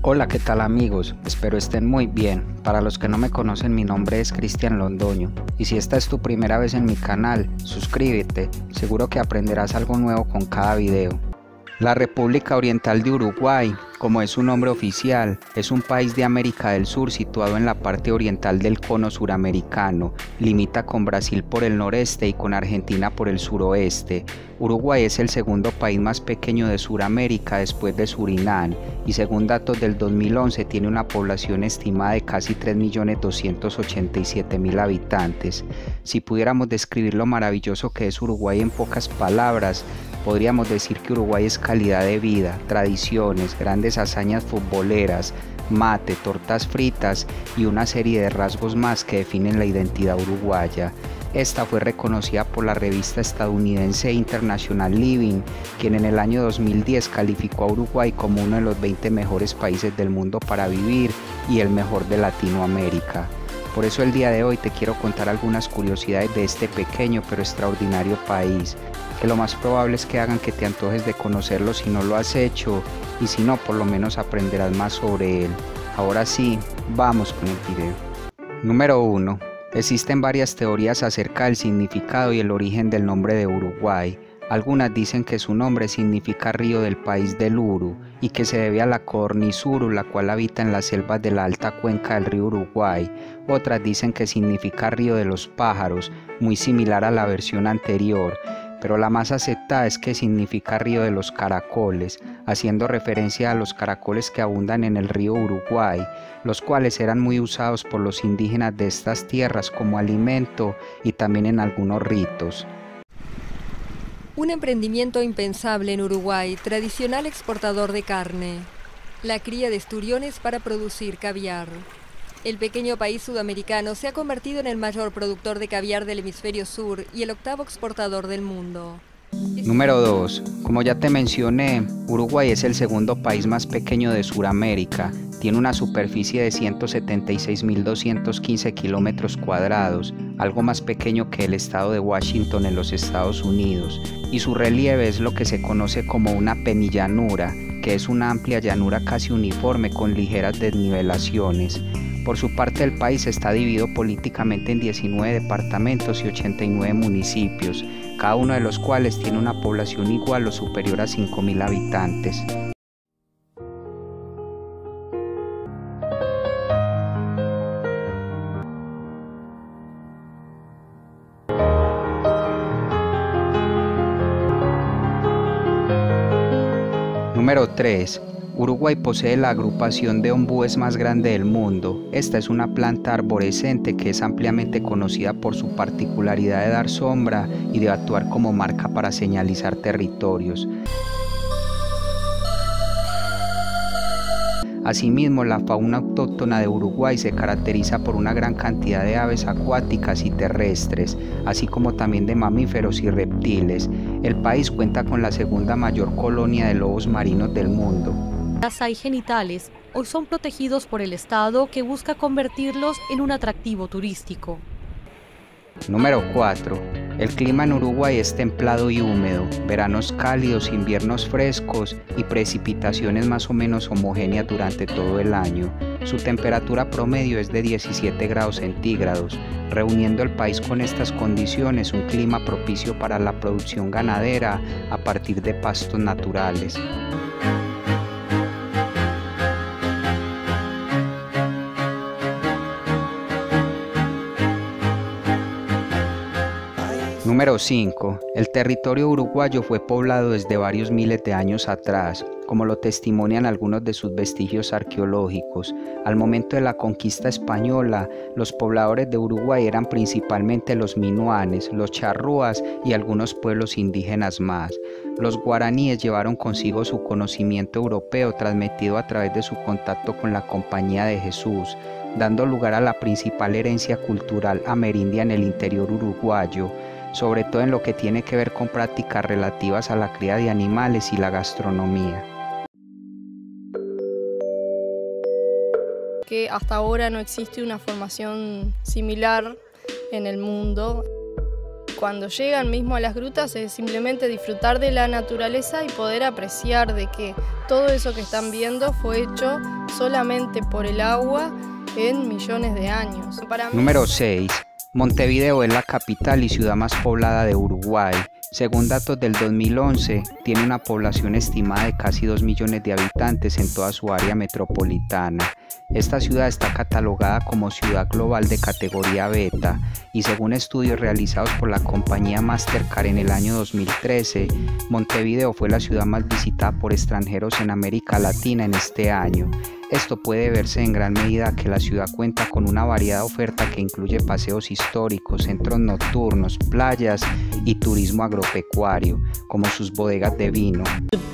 Hola, ¿qué tal amigos? Espero estén muy bien. Para los que no me conocen, mi nombre es Cristian Londoño y si esta es tu primera vez en mi canal, suscríbete, seguro que aprenderás algo nuevo con cada video. La República Oriental de Uruguay, como es su nombre oficial, es un país de América del Sur situado en la parte oriental del cono suramericano. Limita con Brasil por el noreste y con Argentina por el suroeste. Uruguay es el segundo país más pequeño de Suramérica después de Surinam y según datos del 2011 tiene una población estimada de casi 3.287.000 habitantes. Si pudiéramos describir lo maravilloso que es Uruguay en pocas palabras, podríamos decir que Uruguay es calidad de vida, tradiciones, grandes hazañas futboleras, mate, tortas fritas y una serie de rasgos más que definen la identidad uruguaya. Esta fue reconocida por la revista estadounidense International Living, quien en el año 2010 calificó a Uruguay como uno de los 20 mejores países del mundo para vivir y el mejor de Latinoamérica. Por eso el día de hoy te quiero contar algunas curiosidades de este pequeño pero extraordinario país, que lo más probable es que hagan que te antojes de conocerlo si no lo has hecho, y si no, por lo menos aprenderás más sobre él. Ahora sí, vamos con el video. Número 1. Existen varias teorías acerca del significado y el origen del nombre de Uruguay. Algunas dicen que su nombre significa río del país del Uru y que se debe a la codorniz uru, la cual habita en las selvas de la alta cuenca del río Uruguay. Otras dicen que significa río de los pájaros, muy similar a la versión anterior, pero la más aceptada es que significa río de los caracoles, haciendo referencia a los caracoles que abundan en el río Uruguay, los cuales eran muy usados por los indígenas de estas tierras como alimento y también en algunos ritos. Un emprendimiento impensable en Uruguay, tradicional exportador de carne. La cría de esturiones para producir caviar. El pequeño país sudamericano se ha convertido en el mayor productor de caviar del hemisferio sur y el octavo exportador del mundo. Número 2. Como ya te mencioné, Uruguay es el segundo país más pequeño de Sudamérica. Tiene una superficie de 176.215 kilómetros cuadrados, algo más pequeño que el estado de Washington en los Estados Unidos, y su relieve es lo que se conoce como una penillanura, que es una amplia llanura casi uniforme con ligeras desnivelaciones. Por su parte, el país está dividido políticamente en 19 departamentos y 89 municipios, cada uno de los cuales tiene una población igual o superior a 5.000 habitantes. Número 3. Uruguay posee la agrupación de ombúes más grande del mundo. Esta es una planta arborescente que es ampliamente conocida por su particularidad de dar sombra y de actuar como marca para señalizar territorios. Asimismo, la fauna autóctona de Uruguay se caracteriza por una gran cantidad de aves acuáticas y terrestres, así como también de mamíferos y reptiles. El país cuenta con la segunda mayor colonia de lobos marinos del mundo. Y genitales hoy son protegidos por el Estado, que busca convertirlos en un atractivo turístico. Número 4. El clima en Uruguay es templado y húmedo, veranos cálidos, inviernos frescos y precipitaciones más o menos homogéneas durante todo el año. Su temperatura promedio es de 17 grados centígrados, reuniendo el país con estas condiciones un clima propicio para la producción ganadera a partir de pastos naturales. Número 5. El territorio uruguayo fue poblado desde varios miles de años atrás, como lo testimonian algunos de sus vestigios arqueológicos. Al momento de la conquista española, los pobladores de Uruguay eran principalmente los minuanes, los charrúas y algunos pueblos indígenas más. Los guaraníes llevaron consigo su conocimiento europeo transmitido a través de su contacto con la Compañía de Jesús, dando lugar a la principal herencia cultural amerindia en el interior uruguayo, sobre todo en lo que tiene que ver con prácticas relativas a la cría de animales y la gastronomía. Que hasta ahora no existe una formación similar en el mundo. Cuando llegan mismo a las grutas es simplemente disfrutar de la naturaleza y poder apreciar de que todo eso que están viendo fue hecho solamente por el agua en millones de años. Número 6. Montevideo es la capital y ciudad más poblada de Uruguay. Según datos del 2011, tiene una población estimada de casi 2 millones de habitantes en toda su área metropolitana. Esta ciudad está catalogada como ciudad global de categoría beta y según estudios realizados por la compañía Mastercard en el año 2013, Montevideo fue la ciudad más visitada por extranjeros en América Latina en este año. Esto puede verse en gran medida que la ciudad cuenta con una variada oferta que incluye paseos históricos, centros nocturnos, playas y turismo agropecuario, como sus bodegas de vino.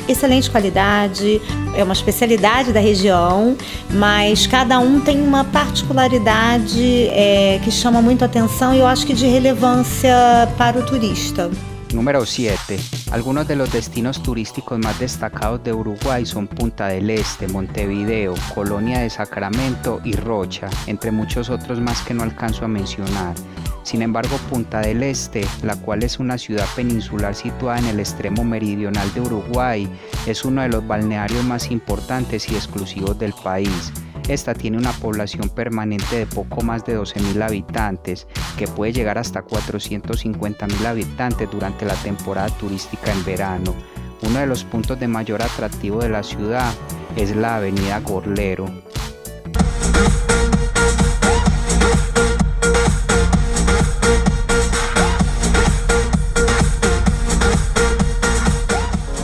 Excelente qualidade, é uma especialidade da região, mas cada tem uma particularidade que chama muito atenção e eu acho que de relevância para o turista. Número 7. Algunos de los destinos turísticos más destacados de Uruguay son Punta del Este, Montevideo, Colonia de Sacramento y Rocha, entre muchos otros más que no alcanzo a mencionar. Sin embargo, Punta del Este, la cual es una ciudad peninsular situada en el extremo meridional de Uruguay, es uno de los balnearios más importantes y exclusivos del país. Esta tiene una población permanente de poco más de 12.000 habitantes, que puede llegar hasta 450.000 habitantes durante la temporada turística en verano. Uno de los puntos de mayor atractivo de la ciudad es la avenida Gorlero.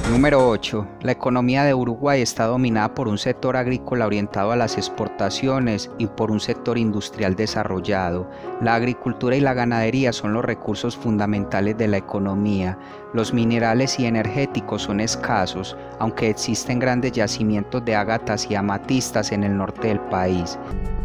Número 8. La economía de Uruguay está dominada por un sector agrícola orientado a las exportaciones y por un sector industrial desarrollado. La agricultura y la ganadería son los recursos fundamentales de la economía. Los minerales y energéticos son escasos, aunque existen grandes yacimientos de ágatas y amatistas en el norte del país.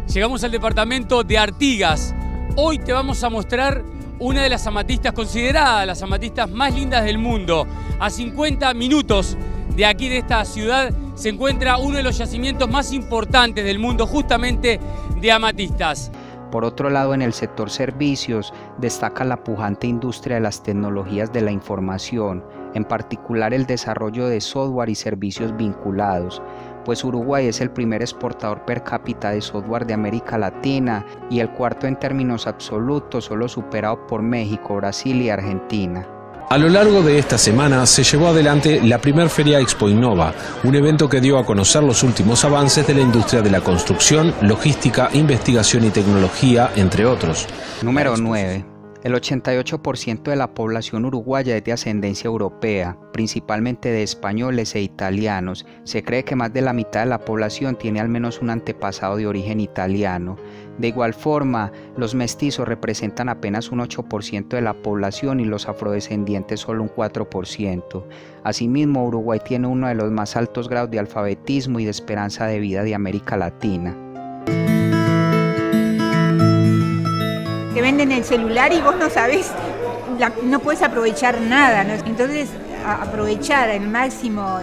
Llegamos al departamento de Artigas. Hoy te vamos a mostrar una de las amatistas consideradas las amatistas más lindas del mundo. A 50 minutos de aquí, de esta ciudad, se encuentra uno de los yacimientos más importantes del mundo, justamente de amatistas. Por otro lado, en el sector servicios, destaca la pujante industria de las tecnologías de la información, en particular el desarrollo de software y servicios vinculados, pues Uruguay es el primer exportador per cápita de software de América Latina y el cuarto en términos absolutos, solo superado por México, Brasil y Argentina. A lo largo de esta semana se llevó adelante la primer Feria Expo Innova, un evento que dio a conocer los últimos avances de la industria de la construcción, logística, investigación y tecnología, entre otros. Número 9. El 88% de la población uruguaya es de ascendencia europea, principalmente de españoles e italianos. Se cree que más de la mitad de la población tiene al menos un antepasado de origen italiano. De igual forma, los mestizos representan apenas un 8% de la población y los afrodescendientes solo un 4%. Asimismo, Uruguay tiene uno de los más altos grados de alfabetismo y de esperanza de vida de América Latina. Te venden el celular y vos no sabés, no puedes aprovechar nada, ¿no? Entonces aprovechar al máximo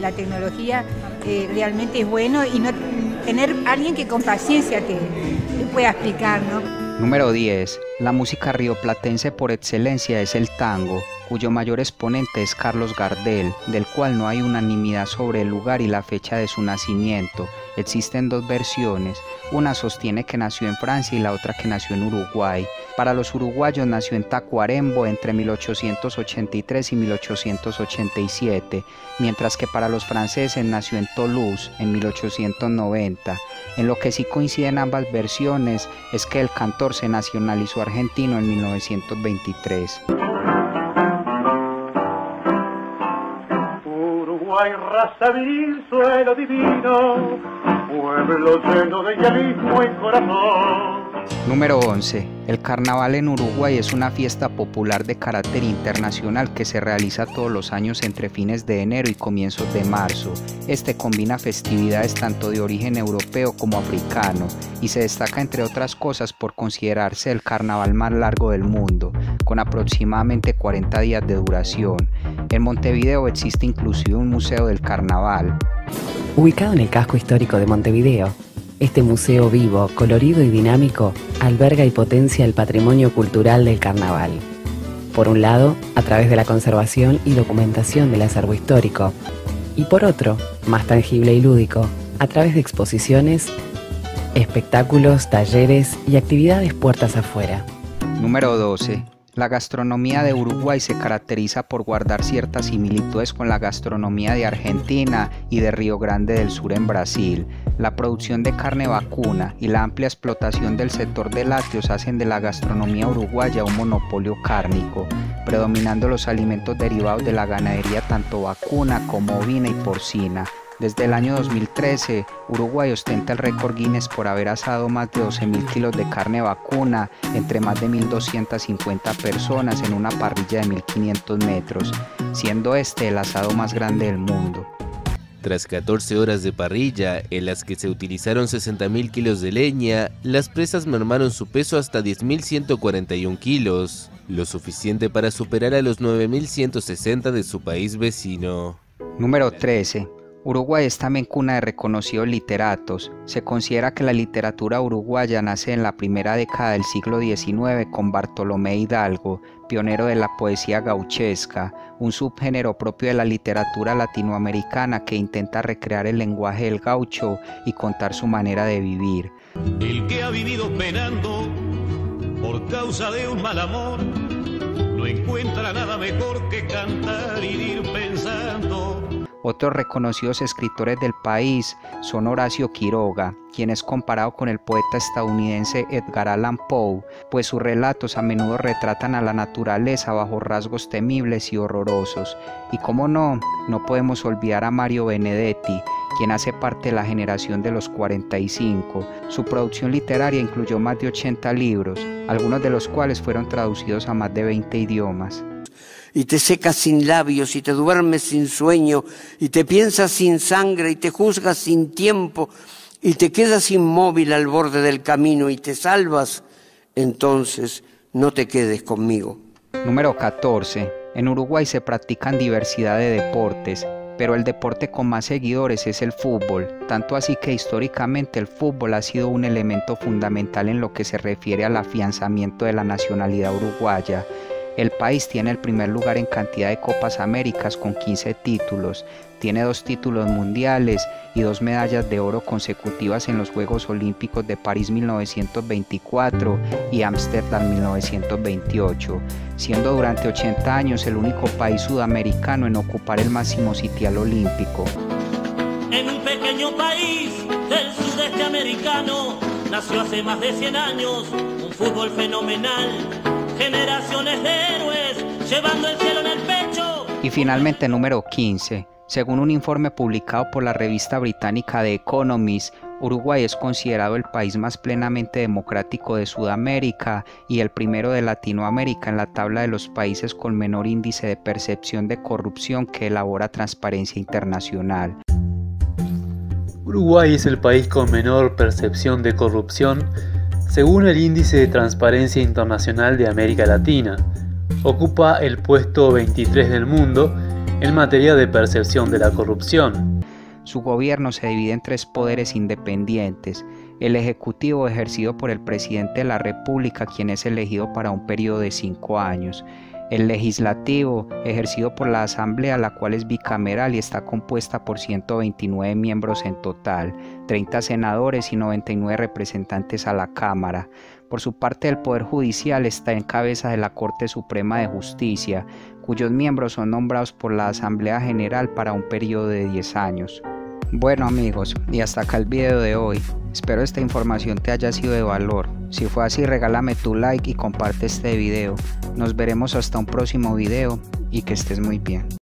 la tecnología realmente es bueno y no tener alguien que con paciencia te pueda explicar, ¿no? Número 10. La música rioplatense por excelencia es el tango, cuyo mayor exponente es Carlos Gardel, del cual no hay unanimidad sobre el lugar y la fecha de su nacimiento. Existen dos versiones, una sostiene que nació en Francia y la otra que nació en Uruguay. Para los uruguayos nació en Tacuarembó entre 1883 y 1887, mientras que para los franceses nació en Toulouse en 1890. En lo que sí coinciden ambas versiones es que el cantor se nacionalizó argentino en 1923. Uruguay, raza viril, suelo divino, pueblo lleno de idealismo y corazón. Número 11. El carnaval en Uruguay es una fiesta popular de carácter internacional que se realiza todos los años entre fines de enero y comienzos de marzo. Este combina festividades tanto de origen europeo como africano y se destaca entre otras cosas por considerarse el carnaval más largo del mundo, con aproximadamente 40 días de duración. En Montevideo existe inclusive un museo del carnaval. Ubicado en el casco histórico de Montevideo, este museo vivo, colorido y dinámico alberga y potencia el patrimonio cultural del carnaval. Por un lado, a través de la conservación y documentación del acervo histórico, y por otro, más tangible y lúdico, a través de exposiciones, espectáculos, talleres y actividades puertas afuera. Número 12. La gastronomía de Uruguay se caracteriza por guardar ciertas similitudes con la gastronomía de Argentina y de Río Grande del Sur en Brasil. La producción de carne vacuna y la amplia explotación del sector de lácteos hacen de la gastronomía uruguaya un monopolio cárnico, predominando los alimentos derivados de la ganadería tanto vacuna como ovina y porcina. Desde el año 2013, Uruguay ostenta el récord Guinness por haber asado más de 12.000 kilos de carne vacuna entre más de 1.250 personas en una parrilla de 1.500 metros, siendo este el asado más grande del mundo. Tras 14 horas de parrilla, en las que se utilizaron 60.000 kilos de leña, las presas mermaron su peso hasta 10.141 kilos, lo suficiente para superar a los 9.160 de su país vecino. Número 13. Uruguay es también cuna de reconocidos literatos. Se considera que la literatura uruguaya nace en la primera década del siglo XIX con Bartolomé Hidalgo, pionero de la poesía gauchesca, un subgénero propio de la literatura latinoamericana que intenta recrear el lenguaje del gaucho y contar su manera de vivir. El que ha vivido penando por causa de un mal amor, no encuentra nada mejor que cantar y ir pensando. Otros reconocidos escritores del país son Horacio Quiroga, quien es comparado con el poeta estadounidense Edgar Allan Poe, pues sus relatos a menudo retratan a la naturaleza bajo rasgos temibles y horrorosos. Y como no podemos olvidar a Mario Benedetti, quien hace parte de la generación de los 45. Su producción literaria incluyó más de 80 libros, algunos de los cuales fueron traducidos a más de 20 idiomas. Y te secas sin labios, y te duermes sin sueño, y te piensas sin sangre, y te juzgas sin tiempo, y te quedas inmóvil al borde del camino, y te salvas, entonces no te quedes conmigo. Número 14. En Uruguay se practican diversidad de deportes, pero el deporte con más seguidores es el fútbol, tanto así que históricamente el fútbol ha sido un elemento fundamental en lo que se refiere al afianzamiento de la nacionalidad uruguaya. El país tiene el primer lugar en cantidad de Copas Américas con 15 títulos, tiene 2 títulos mundiales y 2 medallas de oro consecutivas en los Juegos Olímpicos de París 1924 y Ámsterdam 1928, siendo durante 80 años el único país sudamericano en ocupar el máximo sitial olímpico. En un pequeño país del sudeste americano nació hace más de 100 años un fútbol fenomenal. Generaciones de héroes llevando el cielo en el pecho. Y finalmente número 15. Según un informe publicado por la revista británica The Economist, Uruguay es considerado el país más plenamente democrático de Sudamérica y el primero de Latinoamérica en la tabla de los países con menor índice de percepción de corrupción que elabora Transparencia Internacional. Uruguay es el país con menor percepción de corrupción según el Índice de Transparencia Internacional de América Latina. Ocupa el puesto 23 del mundo en materia de percepción de la corrupción. Su gobierno se divide en 3 poderes independientes: el ejecutivo ejercido por el presidente de la República, quien es elegido para un periodo de 5 años, el legislativo ejercido por la Asamblea, la cual es bicameral y está compuesta por 129 miembros en total, 30 senadores y 99 representantes a la Cámara. Por su parte, el Poder Judicial está en cabeza de la Corte Suprema de Justicia, cuyos miembros son nombrados por la Asamblea General para un periodo de 10 años. Bueno amigos, y hasta acá el video de hoy. Espero esta información te haya sido de valor. Si fue así, regálame tu like y comparte este video. Nos veremos hasta un próximo video y que estés muy bien.